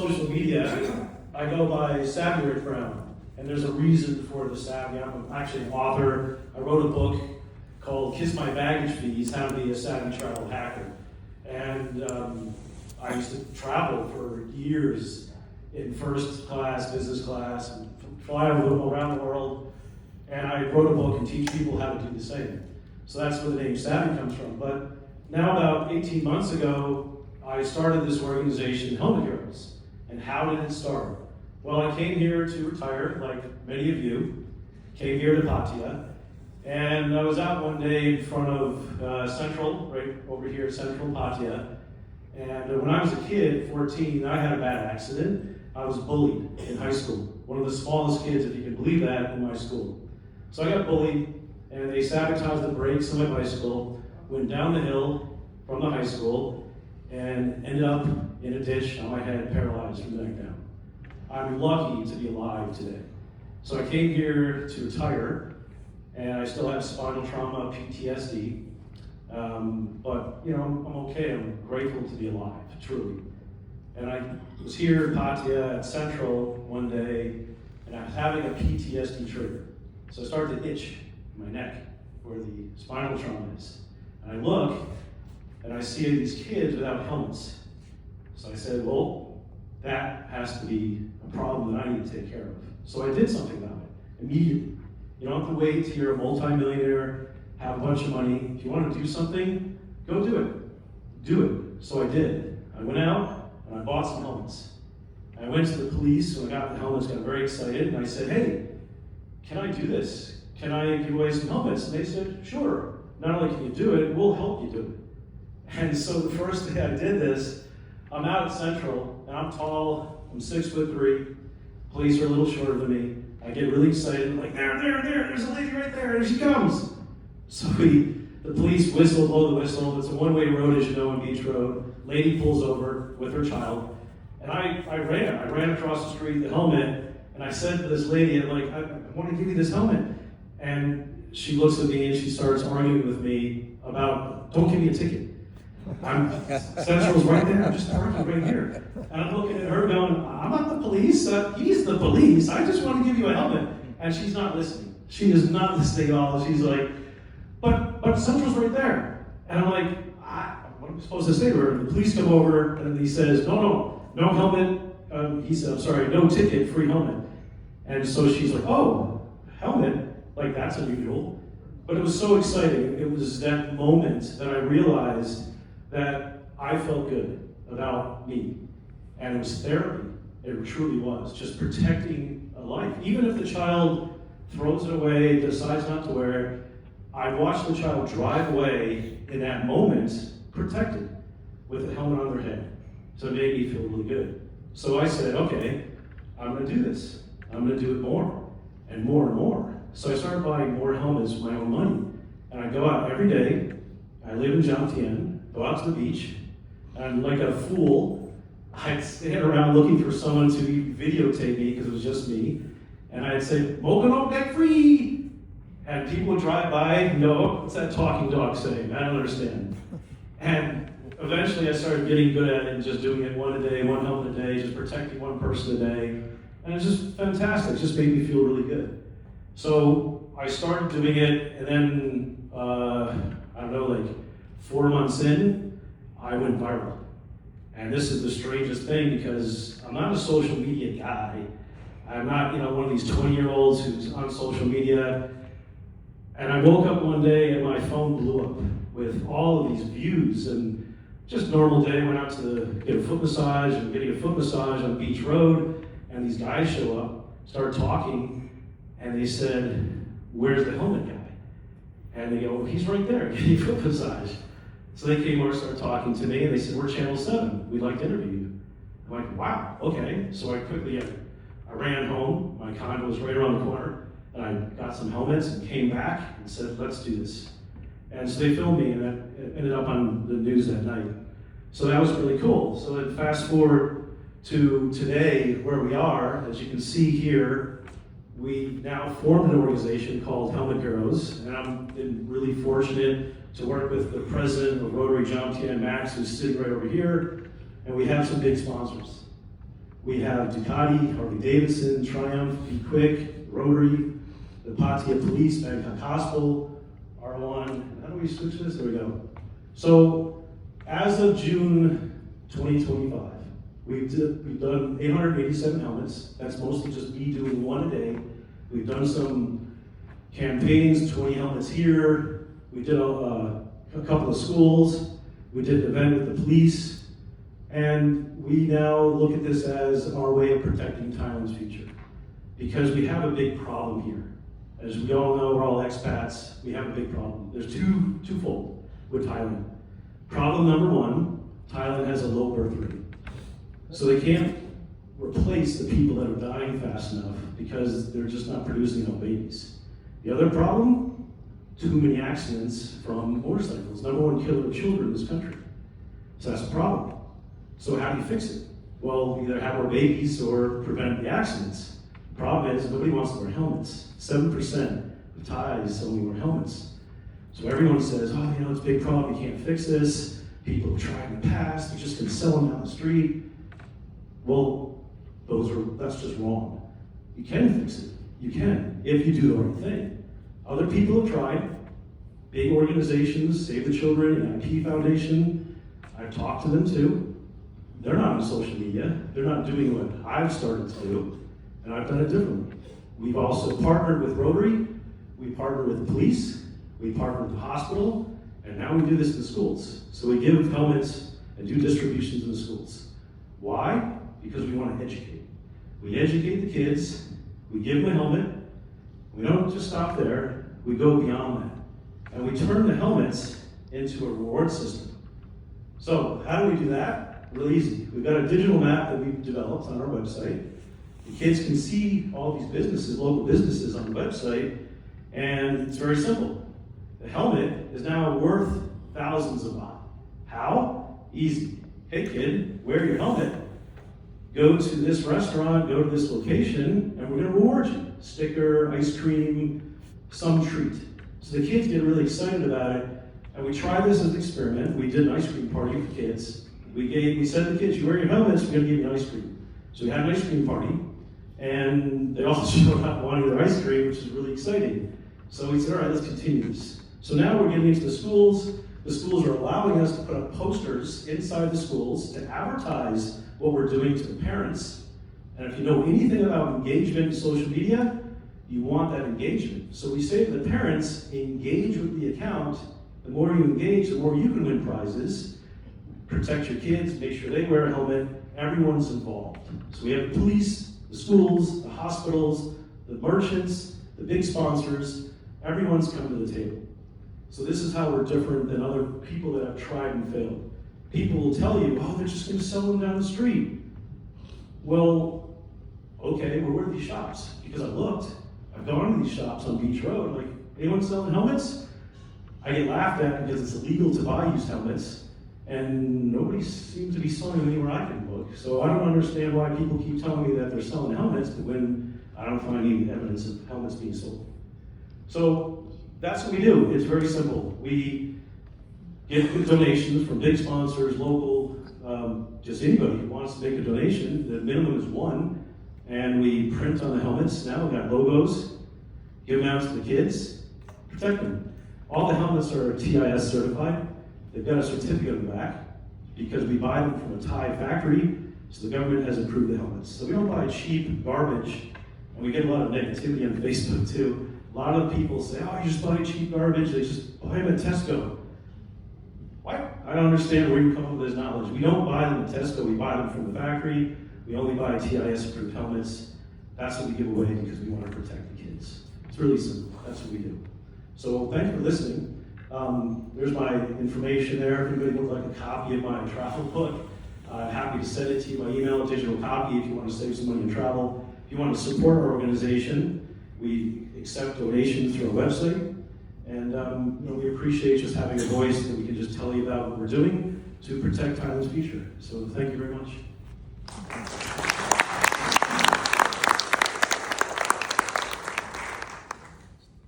social media, I go by Savvy Rick Brown, and there's a reason for the savvy. I'm actually an author. I wrote a book called Kiss My Baggage Fees, How to Be a Savvy Travel Hacker. And I used to travel for years in first class, business class, and fly around the world. And I wrote a book and teach people how to do the same. So that's where the name Savvy comes from. But now about 18 months ago, I started this organization, Helmet Heroes. And how did it start? Well, I came here to retire, like many of you, came here to Pattaya, and I was out one day in front of Central, right over here at Central Pattaya, and when I was a kid, 14, I had a bad accident. I was bullied in high school. One of the smallest kids, if you can believe that, in my school. So I got bullied, and they sabotaged the brakes on my bicycle, went down the hill from the high school, and ended up in a ditch on my head, paralyzed from the neck down. I'm lucky to be alive today. So I came here to retire, and I still have spinal trauma, PTSD, but you know, I'm okay. I'm grateful to be alive, truly. And I was here in Pattaya at Central one day, and I was having a PTSD trigger. So I started to itch in my neck where the spinal trauma is. And I look, and I see these kids without helmets. So I said, well, that has to be a problem that I need to take care of. So I did something about it immediately. You don't have to wait till you're a multimillionaire, have a bunch of money. If you want to do something, go do it. Do it. So I did. I went out and I bought some helmets. I went to the police, when I got the helmets, got very excited, and I said, hey, can I do this? Can I give away some helmets? And they said, sure. Not only can you do it, we'll help you do it. And so the first day I did this, I'm out at Central, and I'm tall, I'm 6'3", police are a little shorter than me. I get really excited, like, there's a lady right there, she comes. So the police blow the whistle. It's a one-way road, as you know, on Beach Road. Lady pulls over with her child, and I ran across the street, the helmet, and I said to this lady, I'm like, I want to give you this helmet. And she looks at me and she starts arguing with me about, don't give me a ticket. Central's right there, I'm just parking right here. And I'm looking at her going, I'm not the police, he's the police, I just want to give you a helmet. And she's not listening. She is not listening at all. She's like, but Central's right there. And I'm like, what am I supposed to say to her? And the police come over and he says, no helmet. He said, I'm sorry, no ticket, free helmet. And so she's like, oh, helmet? Like, that's unusual. But it was so exciting. It was that moment that I realized that I felt good about me. And it was therapy. It truly was. Just protecting a life. Even if the child throws it away, decides not to wear it, I watched the child drive away in that moment, protected, with a helmet on their head. So it made me feel really good. So I said, okay, I'm going to do this. I'm going to do it more and more and more. So I started buying more helmets with my own money. And I go out every day. I live in Jomtien, go out to the beach, and like a fool, I'd stand around looking for someone to videotape me because it was just me. And I'd say, Mokono deck free! And people would drive by and go, what's that talking dog saying? I don't understand. And eventually I started getting good at it and just doing it one a day, one helmet a day, just protecting one person a day. And it's just fantastic. It just made me feel really good. So I started doing it, and then, I don't know, like 4 months in, I went viral. And this is the strangest thing because I'm not a social media guy. I'm not, one of these 20-year-olds who's on social media. And I woke up one day and my phone blew up with all of these views, and just normal day, went out to get a foot massage, and getting a foot massage on Beach Road, and these guys show up, start talking, and they said, where's the helmet guy? And they go, well, he's right there, getting a foot massage. So they came over, started talking to me, and they said, we're Channel 7, we'd like to interview you. I'm like, wow, okay. So I quickly, I ran home, my condo was right around the corner, and I got some helmets and came back and said, let's do this. And so they filmed me, and that ended up on the news that night. So that was really cool. So then fast forward to today, where we are, as you can see here, we now formed an organization called Helmet Heroes, and I'm been really fortunate to work with the president of Rotary Jomtien, Max, who's sitting right over here, and we have some big sponsors. We have Ducati, Harley Davidson, Triumph, Be Quick, Rotary, the Patia Police, Bangkok Hospital, R1. How do we switch this? There we go. So as of June 2025, we've done 887 helmets. That's mostly just me doing one a day. We've done some campaigns, 20 helmets here. We did a couple of schools. We did an event with the police. And we now look at this as our way of protecting Thailand's future. Because we have a big problem here. As we all know, we're all expats. We have a big problem. There's twofold with Thailand. Problem number one, Thailand has a low birth rate. So they can't replace the people that are dying fast enough because they're just not producing enough babies. The other problem, too many accidents from motorcycles. Number one killer of children in this country. So that's a problem. So how do you fix it? Well, either have more babies or prevent the accidents. The problem is nobody wants to wear helmets. 7% of Thais only wear helmets. So everyone says, oh, it's a big problem, you can't fix this. People have tried in the past, they're just gonna sell them down the street. Well, that's just wrong. You can fix it. You can, if you do the right thing. Other people have tried. Big organizations, Save the Children, IP Foundation, I've talked to them too. They're not on social media. They're not doing what I've started to do, and I've done it differently. We've also partnered with Rotary, we partnered with the police, we partnered with the hospital, and now we do this in the schools. So we give helmets and do distributions in the schools. Why? Because we want to educate. We educate the kids, we give them a helmet, we don't just stop there, we go beyond that. And we turn the helmets into a reward system. So how do we do that? Really easy. We've got a digital map that we've developed on our website. The kids can see all these businesses, local businesses on the website, and it's very simple. The helmet is now worth thousands of baht. How? Easy. Hey kid, wear your helmet. Go to this restaurant, go to this location, and we're gonna reward you. Sticker, ice cream, some treat. So the kids get really excited about it, and we tried this as an experiment. We did an ice cream party for kids. We said to the kids, you wear your helmets, we're gonna give you ice cream. So we had an ice cream party, and they all showed up wanting their ice cream, which is really exciting. So we said, all right, let's continue this. So now we're getting into the schools. The schools are allowing us to put up posters inside the schools to advertise what we're doing to the parents. And if you know anything about engagement in social media, you want that engagement. So we say to the parents, engage with the account. The more you engage, the more you can win prizes. Protect your kids, make sure they wear a helmet, everyone's involved. So we have the police, the schools, the hospitals, the merchants, the big sponsors, everyone's come to the table. So this is how we're different than other people that have tried and failed. People will tell you, oh, they're just gonna sell them down the street. Well, okay, well, where are these shops? Because I've gone to these shops on Beach Road, like, anyone selling helmets? I get laughed at because it's illegal to buy used helmets. And nobody seems to be selling them anywhere I can look. So I don't understand why people keep telling me that they're selling helmets, but when I don't find any evidence of helmets being sold. So that's what we do. It's very simple. We get donations from big sponsors, local, just anybody who wants to make a donation. The minimum is one. And we print on the helmets. Now we've got logos, give them out to the kids, protect them. All the helmets are TIS certified. They've got a certificate on the back because we buy them from a Thai factory, so the government has approved the helmets. So we don't buy cheap garbage, and we get a lot of negativity on Facebook too. A lot of people say, oh, you just buy cheap garbage, they just buy them at Tesco. What? I don't understand where you come up with this knowledge. We don't buy them at Tesco, we buy them from the factory. We only buy TIS approved helmets. That's what we give away because we want to protect the kids. It's really simple, that's what we do. So thanks for listening. There's my information there. If anybody would like a copy of my travel book, I'm happy to send it to you by email, a digital copy if you want to save some money in travel. If you want to support our organization, we accept donations through our website. And we appreciate just having a voice that we can just tell you about what we're doing to protect Thailand's future. So thank you very much.